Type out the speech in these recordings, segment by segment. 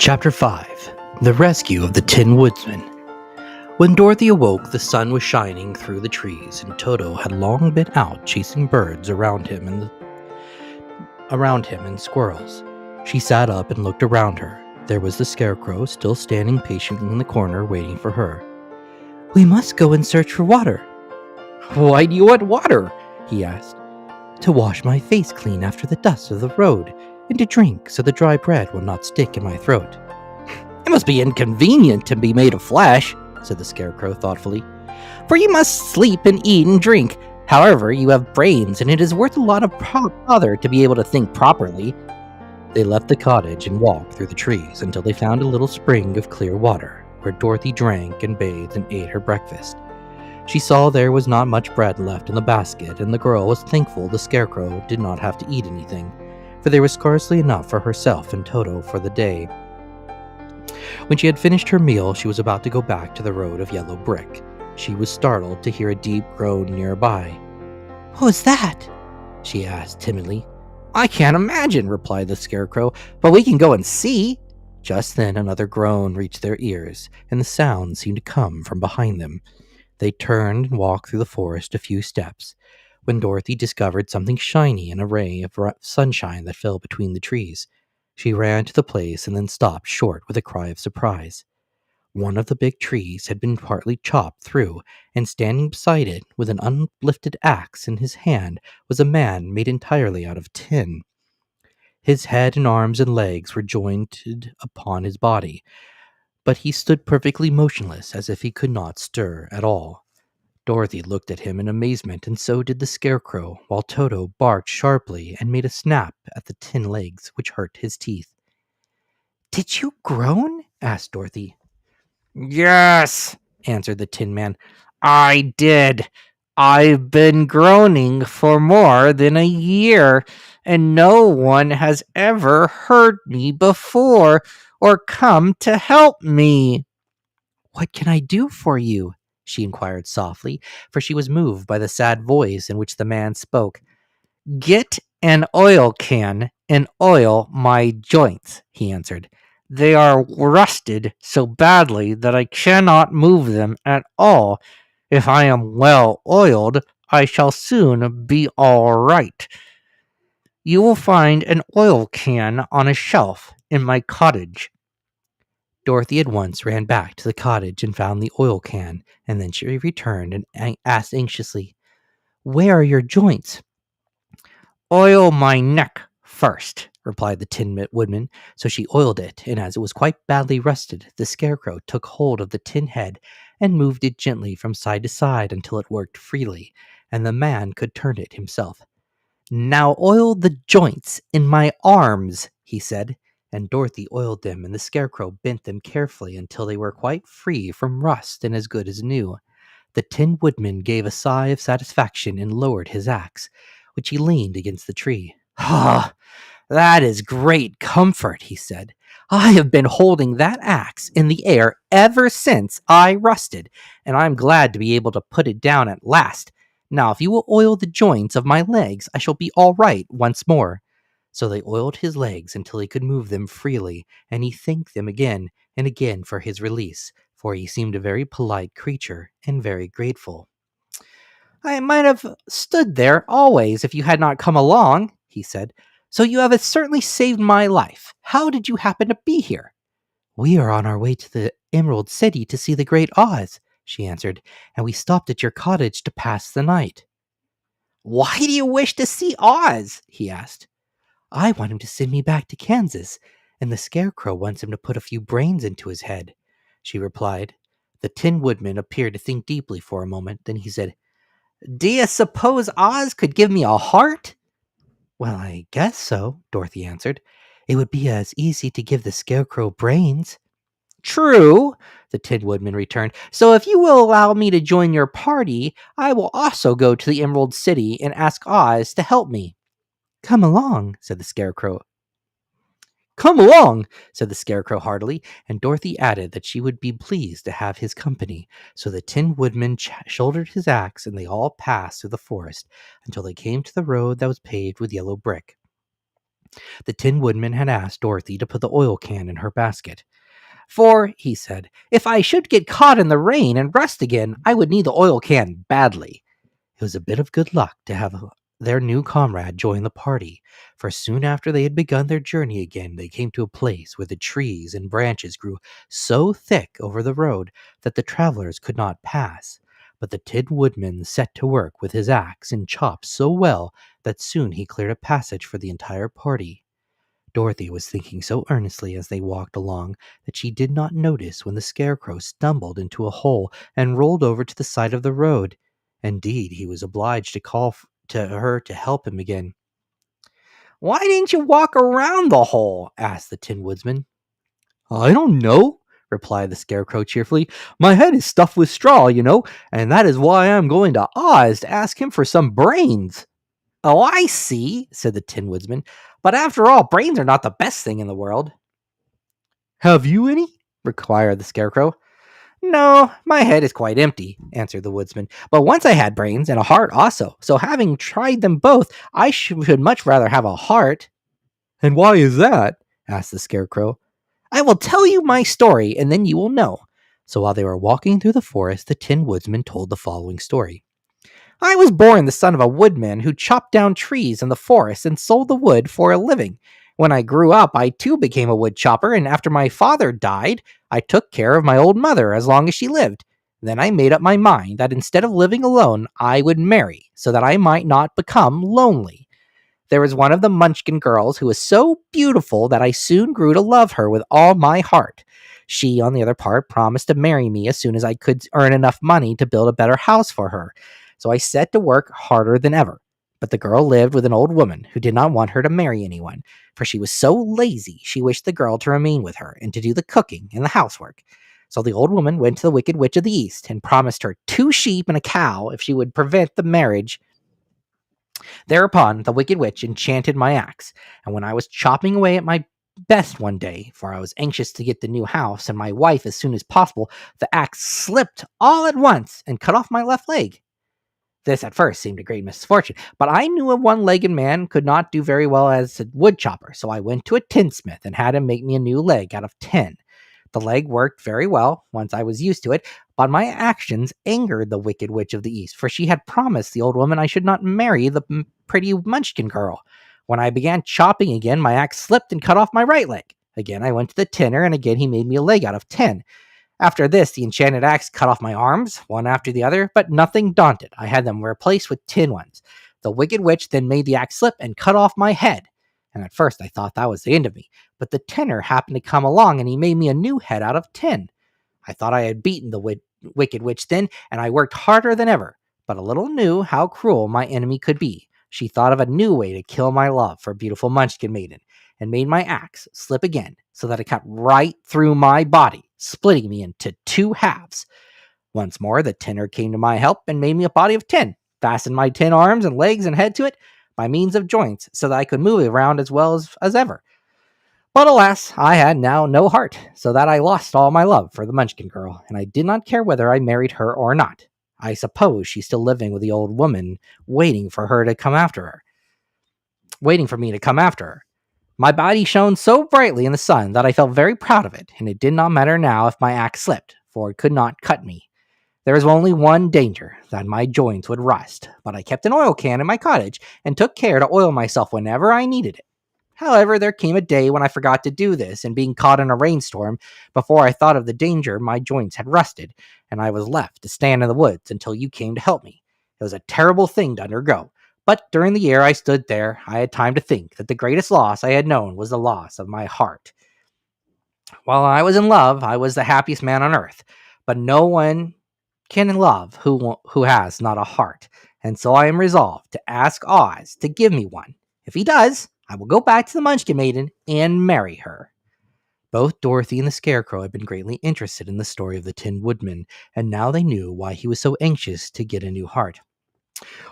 Chapter 5. The Rescue of the Tin Woodman. When Dorothy awoke, the sun was shining through the trees, and Toto had long been out chasing birds around him and squirrels. She sat up and looked around her. There was the Scarecrow still standing patiently in the corner waiting for her. "We must go and search for water." "Why do you want water?" he asked. "To wash my face clean after the dust of the road, and to drink so the dry bread will not stick in my throat." "It must be inconvenient to be made of flesh," said the Scarecrow thoughtfully, "for you must sleep and eat and drink. However, you have brains, and it is worth a lot of bother to be able to think properly." They left the cottage and walked through the trees until they found a little spring of clear water, where Dorothy drank and bathed and ate her breakfast. She saw there was not much bread left in the basket, and the girl was thankful the Scarecrow did not have to eat anything, for there was scarcely enough for herself and Toto for the day. When she had finished her meal, she was about to go back to the road of yellow brick. She was startled to hear a deep groan nearby. "What was that?" she asked timidly. "I can't imagine," replied the Scarecrow, "but we can go and see." Just then another groan reached their ears, and the sound seemed to come from behind them. They turned and walked through the forest a few steps, when Dorothy discovered something shiny in a ray of sunshine that fell between the trees. She ran to the place and then stopped short with a cry of surprise. One of the big trees had been partly chopped through, and standing beside it, with an uplifted axe in his hand, was a man made entirely out of tin. His head and arms and legs were jointed upon his body, but he stood perfectly motionless, as if he could not stir at all. Dorothy looked at him in amazement, and so did the Scarecrow, while Toto barked sharply and made a snap at the tin legs, which hurt his teeth. "Did you groan?" asked Dorothy. "Yes," answered the Tin Man. "I did. I've been groaning for more than a year, and no one has ever heard me before or come to help me." "What can I do for you?" she inquired softly, for she was moved by the sad voice in which the man spoke. "Get an oil can and oil my joints," he answered. "They are rusted so badly that I cannot move them at all. If I am well oiled, I shall soon be all right. You will find an oil can on a shelf in my cottage." Dorothy at once ran back to the cottage and found the oil can, and then she returned and asked anxiously, "Where are your joints?" "Oil my neck first," replied the Tin Woodman. So she oiled it, and as it was quite badly rusted, the Scarecrow took hold of the tin head and moved it gently from side to side until it worked freely, and the man could turn it himself. "Now oil the joints in my arms," he said, and Dorothy oiled them, and the Scarecrow bent them carefully until they were quite free from rust and as good as new. The Tin Woodman gave a sigh of satisfaction and lowered his axe, which he leaned against the tree. "Ah, that is great comfort," he said. "I have been holding that axe in the air ever since I rusted, and I am glad to be able to put it down at last. Now, if you will oil the joints of my legs, I shall be all right once more." So they oiled his legs until he could move them freely, and he thanked them again and again for his release, for he seemed a very polite creature and very grateful. "I might have stood there always if you had not come along," he said. "So you have certainly saved my life. How did you happen to be here?" "We are on our way to the Emerald City to see the Great Oz," she answered, "and we stopped at your cottage to pass the night." "Why do you wish to see Oz?" he asked. "I want him to send me back to Kansas, and the Scarecrow wants him to put a few brains into his head," she replied. The Tin Woodman appeared to think deeply for a moment. Then he said, "Do you suppose Oz could give me a heart?" "Well, I guess so," Dorothy answered. "It would be as easy to give the Scarecrow brains." "True," the Tin Woodman returned. "So if you will allow me to join your party, I will also go to the Emerald City and ask Oz to help me." "Come along," said the Scarecrow. "Come along," said the Scarecrow heartily, and Dorothy added that she would be pleased to have his company. So the Tin Woodman shouldered his axe, and they all passed through the forest until they came to the road that was paved with yellow brick. The Tin Woodman had asked Dorothy to put the oil can in her basket. For, he said, if I should get caught in the rain and rust again, I would need the oil can badly. It was a bit of good luck to have their new comrade join the party, for soon after they had begun their journey again, they came to a place where the trees and branches grew so thick over the road that the travelers could not pass. But the Tin Woodman set to work with his axe and chopped so well that soon he cleared a passage for the entire party. Dorothy was thinking so earnestly as they walked along that she did not notice when the Scarecrow stumbled into a hole and rolled over to the side of the road. Indeed, he was obliged to call to her to help him again. "Why didn't you walk around the hole?" asked the Tin Woodsman. "I don't know," replied the Scarecrow cheerfully. "My head is stuffed with straw, and that is why I am going to Oz to ask him for some brains." "Oh, I see," said the Tin Woodsman. "But after all, brains are not the best thing in the world." "Have you any?" inquired the Scarecrow. "No, my head is quite empty," answered the Woodsman. "But once I had brains and a heart also, so having tried them both, I should much rather have a heart." "And why is that?" asked the Scarecrow. "I will tell you my story, and then you will know." So while they were walking through the forest, the Tin Woodsman told the following story. "I was born the son of a woodman who chopped down trees in the forest and sold the wood for a living. When I grew up, I too became a wood chopper, and after my father died, I took care of my old mother as long as she lived. Then I made up my mind that instead of living alone, I would marry, so that I might not become lonely. There was one of the Munchkin girls who was so beautiful that I soon grew to love her with all my heart. She, on the other part, promised to marry me as soon as I could earn enough money to build a better house for her. So I set to work harder than ever. But the girl lived with an old woman who did not want her to marry anyone, for she was so lazy she wished the girl to remain with her and to do the cooking and the housework. So the old woman went to the Wicked Witch of the East and promised her 2 sheep and a cow if she would prevent the marriage. Thereupon the Wicked Witch enchanted my axe, and when I was chopping away at my best one day, for I was anxious to get the new house and my wife as soon as possible, the axe slipped all at once and cut off my left leg. This at first seemed a great misfortune, but I knew a one-legged man could not do very well as a wood chopper, so I went to a tinsmith and had him make me a new leg out of tin. The leg worked very well once I was used to it, but my actions angered the Wicked Witch of the East, for she had promised the old woman I should not marry the pretty Munchkin girl. When I began chopping again, my axe slipped and cut off my right leg. Again, I went to the tinner, and again he made me a leg out of tin. After this, the enchanted axe cut off my arms, one after the other, but nothing daunted, I had them replaced with tin ones. The Wicked Witch then made the axe slip and cut off my head. And at first I thought that was the end of me, but the tinner happened to come along and he made me a new head out of tin. I thought I had beaten the Wicked Witch then, and I worked harder than ever, but a little knew how cruel my enemy could be. She thought of a new way to kill my love for beautiful Munchkin maiden, and made my axe slip again, so that it cut right through my body, splitting me into 2 halves. Once more, the tinner came to my help and made me a body of tin, fastened my tin arms and legs and head to it by means of joints, so that I could move around as well as ever. But alas, I had now no heart, so that I lost all my love for the Munchkin girl, and I did not care whether I married her or not. I suppose she's still living with the old woman, waiting for me to come after her. My body shone so brightly in the sun that I felt very proud of it, and it did not matter now if my axe slipped, for it could not cut me. There was only one danger, that my joints would rust, but I kept an oil can in my cottage, and took care to oil myself whenever I needed it. However, there came a day when I forgot to do this, and being caught in a rainstorm, before I thought of the danger, my joints had rusted, and I was left to stand in the woods until you came to help me. It was a terrible thing to undergo, but during the year I stood there, I had time to think that the greatest loss I had known was the loss of my heart. While I was in love, I was the happiest man on earth, but no one can love who has not a heart, and so I am resolved to ask Oz to give me one. If he does, I will go back to the Munchkin Maiden and marry her." Both Dorothy and the Scarecrow had been greatly interested in the story of the Tin Woodman, and now they knew why he was so anxious to get a new heart.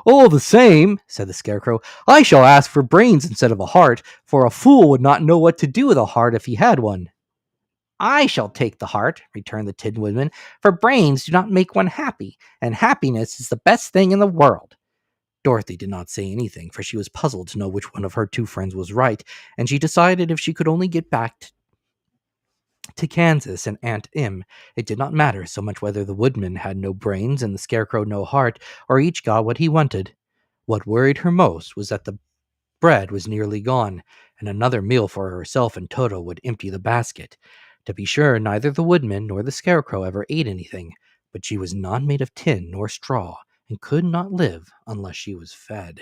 "All the same," said the Scarecrow, "I shall ask for brains instead of a heart, for a fool would not know what to do with a heart if he had one." "I shall take the heart," returned the Tin Woodman, "for brains do not make one happy, and happiness is the best thing in the world." Dorothy did not say anything, for she was puzzled to know which one of her two friends was right, and she decided if she could only get back to Kansas and Aunt Im, it did not matter so much whether the woodman had no brains and the scarecrow no heart, or each got what he wanted. What worried her most was that the bread was nearly gone, and another meal for herself and Toto would empty the basket. To be sure, neither the woodman nor the scarecrow ever ate anything, but she was not made of tin nor straw, and could not live unless she was fed.